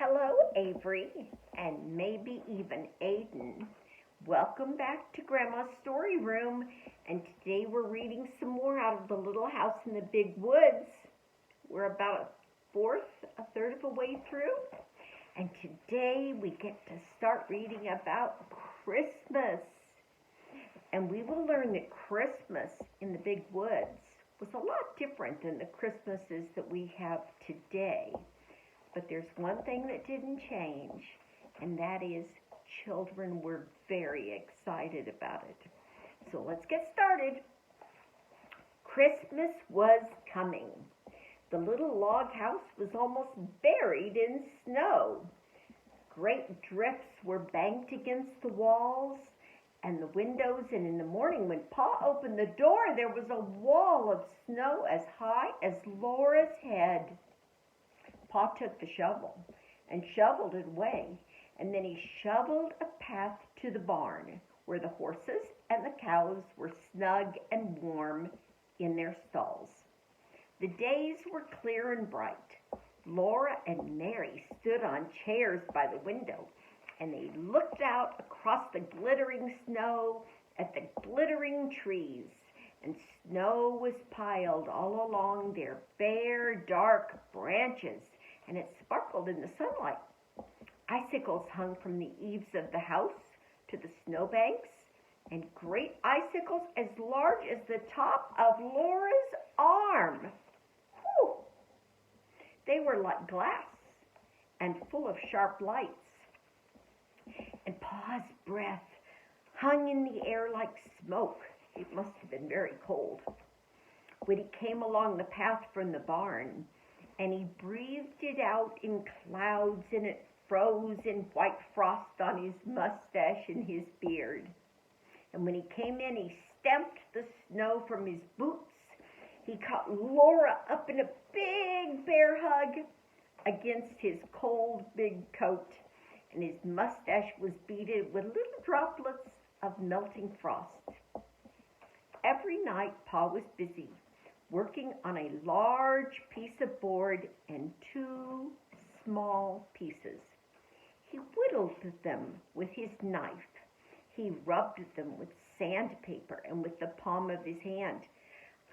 Hello, Avery, and maybe even Aiden. Welcome back to Grandma's Story Room, and today we're reading some more out of The Little House in the Big Woods. We're about a third of a way through, and today we get to start reading about Christmas. And we will learn that Christmas in the Big Woods was a lot different than the Christmases that we have today. But there's one thing that didn't change, and that is children were very excited about it. So let's get started. Christmas was coming. The little log house was almost buried in snow. Great drifts were banked against the walls and the windows, and in the morning when Pa opened the door, there was a wall of snow as high as Laura's head. Pa took the shovel and shoveled it away, and then he shoveled a path to the barn where the horses and the cows were snug and warm in their stalls. The days were clear and bright. Laura and Mary stood on chairs by the window, and they looked out across the glittering snow at the glittering trees, and snow was piled all along their bare, dark branches, and it sparkled in the sunlight. Icicles hung from the eaves of the house to the snowbanks, and great icicles as large as the top of Laura's arm. Whew! They were like glass and full of sharp lights. And Pa's breath hung in the air like smoke. It must have been very cold. When he came along the path from the barn, and he breathed it out in clouds, and it froze in white frost on his mustache and his beard. And when he came in, he stamped the snow from his boots. He caught Laura up in a big bear hug against his cold big coat, and his mustache was beaded with little droplets of melting frost. Every night, Pa was busy working on a large piece of board and two small pieces. He whittled them with his knife. He rubbed them with sandpaper and with the palm of his hand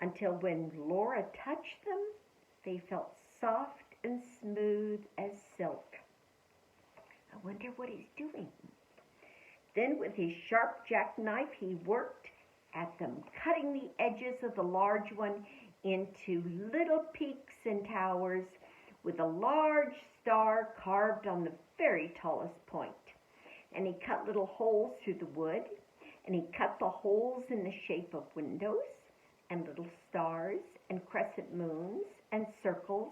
until when Laura touched them, they felt soft and smooth as silk. I wonder what he's doing. Then with his sharp jackknife, he worked at them, cutting the edges of the large one into little peaks and towers with a large star carved on the very tallest point. And he cut little holes through the wood, and he cut the holes in the shape of windows and little stars and crescent moons and circles,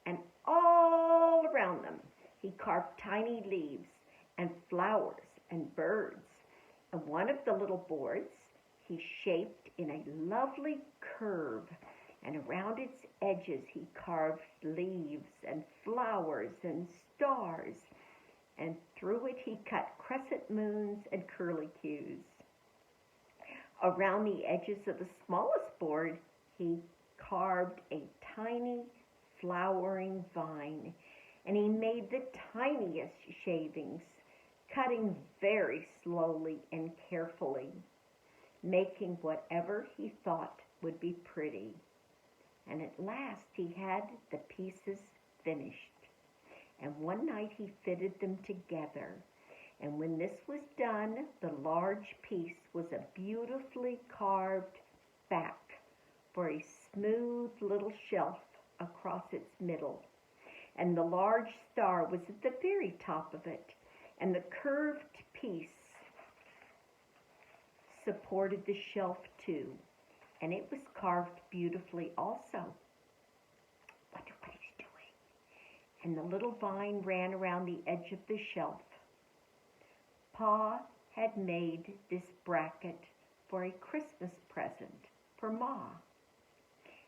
and all around them he carved tiny leaves and flowers and birds. And one of the little boards he shaped in a lovely curve, and around its edges he carved leaves and flowers and stars, and through it he cut crescent moons and curlicues. Around the edges of the smallest board he carved a tiny flowering vine, and he made the tiniest shavings, cutting very slowly and carefully, making whatever he thought would be pretty. And at last he had the pieces finished. And one night he fitted them together. And when this was done, the large piece was a beautifully carved back for a smooth little shelf across its middle. And the large star was at the very top of it. And the curved piece supported the shelf too. And it was carved beautifully also. Wonder what he's doing. And the little vine ran around the edge of the shelf. Pa had made this bracket for a Christmas present for Ma.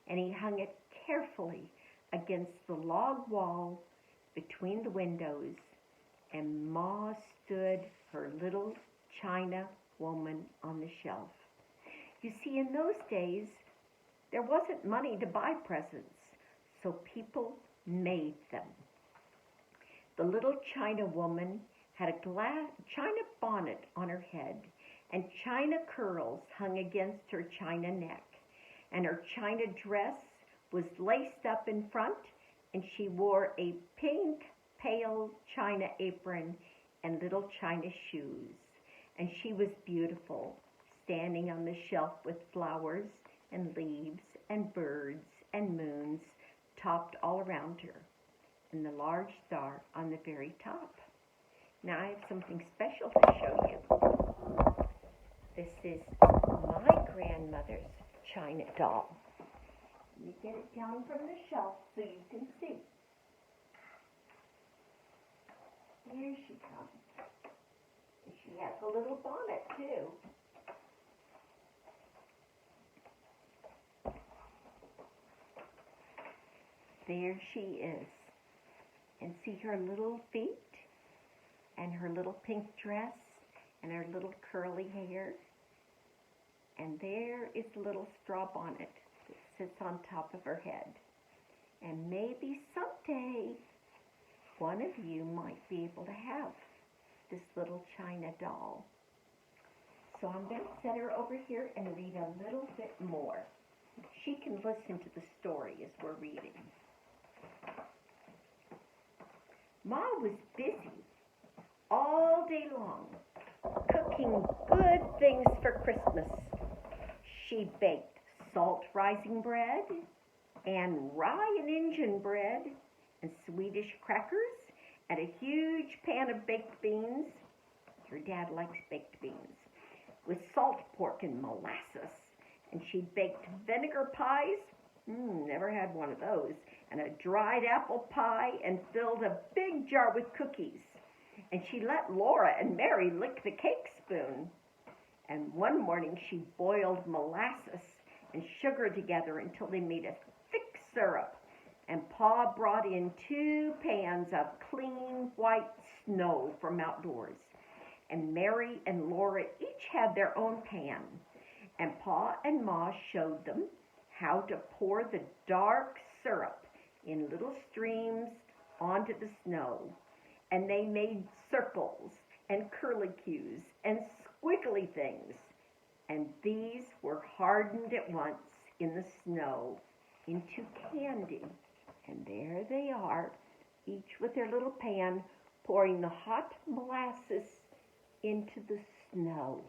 And he hung it carefully against the log wall between the windows, and Ma stood her little china woman on the shelf. You see, in those days, there wasn't money to buy presents, so people made them. The little China woman had a china bonnet on her head, and china curls hung against her china neck, and her china dress was laced up in front, and she wore a pink, pale china apron and little china shoes. And she was beautiful, standing on the shelf with flowers and leaves and birds and moons topped all around her, and the large star on the very top. Now I have something special to show you. This is my grandmother's china doll. You get it down from the shelf so you can see. Here she comes. And she has a little bonnet too. There she is. And see her little feet and her little pink dress and her little curly hair. And there is the little straw bonnet that sits on top of her head. And maybe someday one of you might be able to have this little china doll. So I'm going to set her over here and read a little bit more. She can listen to the story as we're reading. Ma was busy all day long cooking good things for Christmas. She baked salt rising bread and rye and Injun bread and Swedish crackers and a huge pan of baked beans. Her dad likes baked beans with salt pork and molasses. And she baked vinegar pies. Never had one of those. And a dried apple pie and filled a big jar with cookies. And she let Laura and Mary lick the cake spoon. And one morning she boiled molasses and sugar together until they made a thick syrup. And Pa brought in 2 pans of clean white snow from outdoors. And Mary and Laura each had their own pan. And Pa and Ma showed them how to pour the dark syrup in little streams onto the snow. And they made circles and curlicues and squiggly things. And these were hardened at once in the snow into candy. And there they are, each with their little pan, pouring the hot molasses into the snow.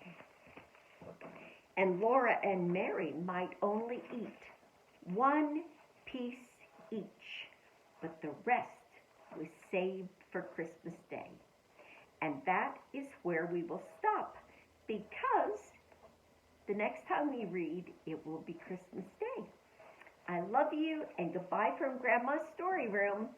And Laura and Mary might only eat 1 piece each, but the rest was saved for Christmas Day. And that is where we will stop, because the next time we read, it will be Christmas Day. I love you, and goodbye from Grandma's Story Room.